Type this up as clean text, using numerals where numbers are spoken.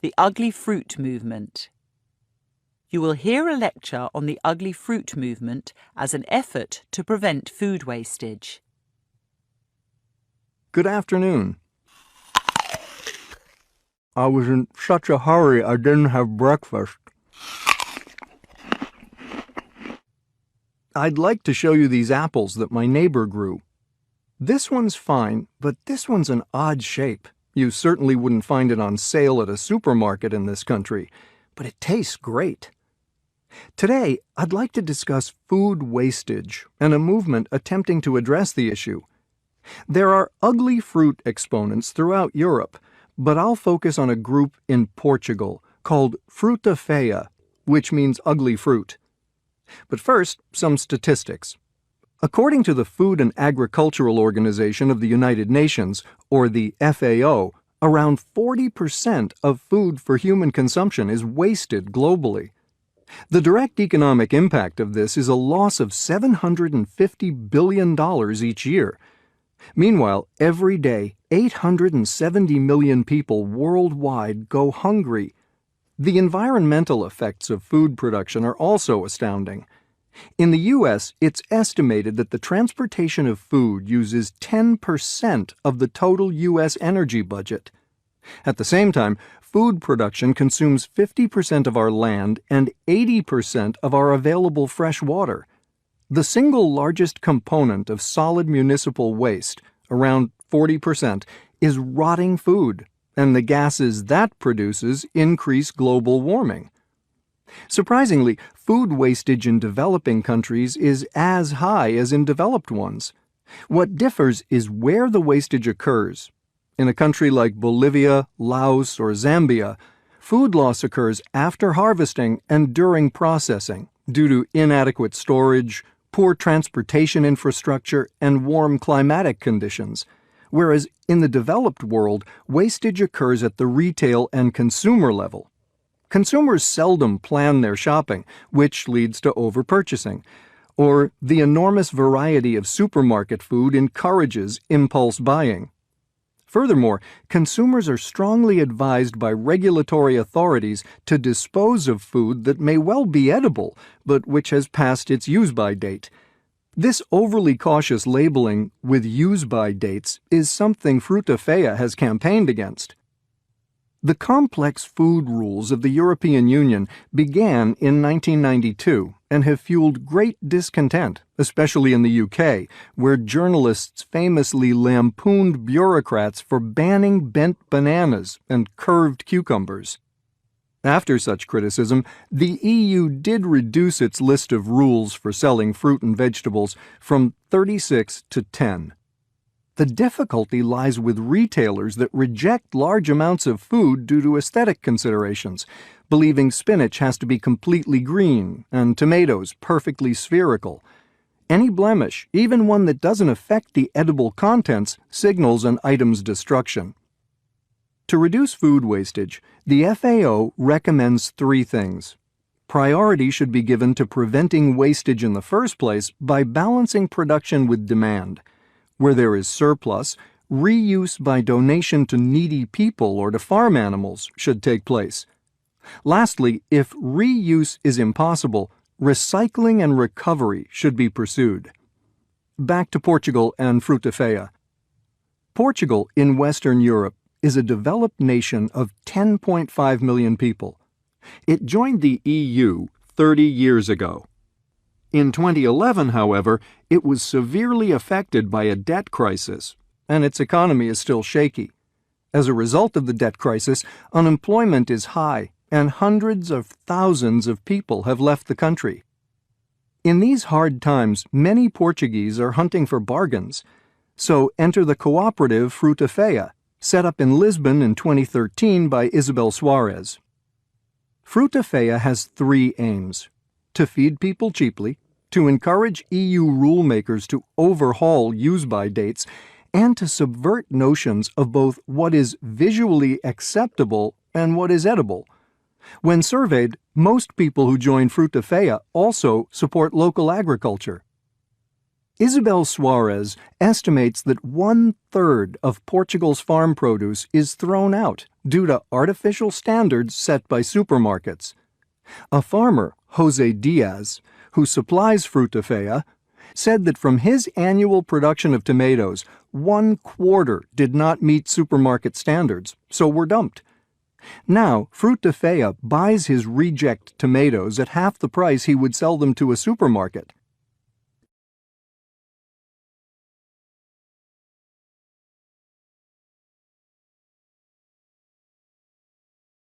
The Ugly Fruit Movement. You will hear a lecture on the ugly fruit movement as an effort to prevent food wastage. Good afternoon. I was in such a hurry I didn't have breakfast. I'd like to show you these apples that my neighbor grew. This one's fine, but this one's an odd shape. You certainly wouldn't find it on sale at a supermarket in this country, but it tastes great. Today, I'd like to discuss food wastage and a movement attempting to address the issue. There are ugly fruit exponents throughout Europe, but I'll focus on a group in Portugal called fruta, which means ugly fruit. But first, some statistics. According to the Food and Agricultural Organization of the United Nations, or the FAO, around 40% of food for human consumption is wasted globally. The direct economic impact of this is a loss of $750 billion each year. Meanwhile, every day, 870 million people worldwide go hungry. The environmental effects of food production are also astounding. In the U.S., it's estimated that the transportation of food uses 10% of the total U.S. energy budget. At the same time, food production consumes 50% of our land and 80% of our available fresh water. The single largest component of solid municipal waste, around 40%, is rotting food, and the gases that produces increase global warming. Surprisingly, food wastage in developing countries is as high as in developed ones. What differs is where the wastage occurs. In a country like Bolivia, Laos, or Zambia, food loss occurs after harvesting and during processing due to inadequate storage, poor transportation infrastructure, and warm climatic conditions, whereas in the developed world, wastage occurs at the retail and consumer level. Consumers seldom plan their shopping, which leads to overpurchasing, or the enormous variety of supermarket food encourages impulse buying. Furthermore, consumers are strongly advised by regulatory authorities to dispose of food that may well be edible, but which has passed its use-by date. This overly cautious labeling with use-by dates is something Fruta has campaigned against. The complex food rules of the European Union began in 1992 and have fueled great discontent, especially in the UK, where journalists famously lampooned bureaucrats for banning bent bananas and curved cucumbers. After such criticism, the EU did reduce its list of rules for selling fruit and vegetables from 36 to 10. The difficulty lies with retailers that reject large amounts of food due to aesthetic considerations, believing spinach has to be completely green and tomatoes perfectly spherical. Any blemish, even one that doesn't affect the edible contents, signals an item's destruction. To reduce food wastage, the FAO recommends 3 things. Priority should be given to preventing wastage in the first place by balancing production with demand. Where there is surplus, reuse by donation to needy people or to farm animals should take place. Lastly, if reuse is impossible, recycling and recovery should be pursued. Back to Portugal and Fruta. Portugal, in Western Europe, is a developed nation of 10.5 million people. It joined the EU 30 years ago. In 2011, however, it was severely affected by a debt crisis, and its economy is still shaky. As a result of the debt crisis, unemployment is high, and hundreds of thousands of people have left the country. In these hard times, many Portuguese are hunting for bargains. So enter the cooperative Fruta, set up in Lisbon in 2013 by Isabel Soares. Fruta has 3 aims: to feed people cheaply, to encourage EU rulemakers to overhaul use-by dates, and to subvert notions of both what is visually acceptable and what is edible. When surveyed, most people who join Fruta also support local agriculture. Isabel Soares estimates that 1/3 of Portugal's farm produce is thrown out due to artificial standards set by supermarkets. A farmer, Jose Diaz, who supplies Fruta Fea, said that from his annual production of tomatoes, 1/4 did not meet supermarket standards, so were dumped. Now, Fruta Fea buys his reject tomatoes at half the price he would sell them to a supermarket,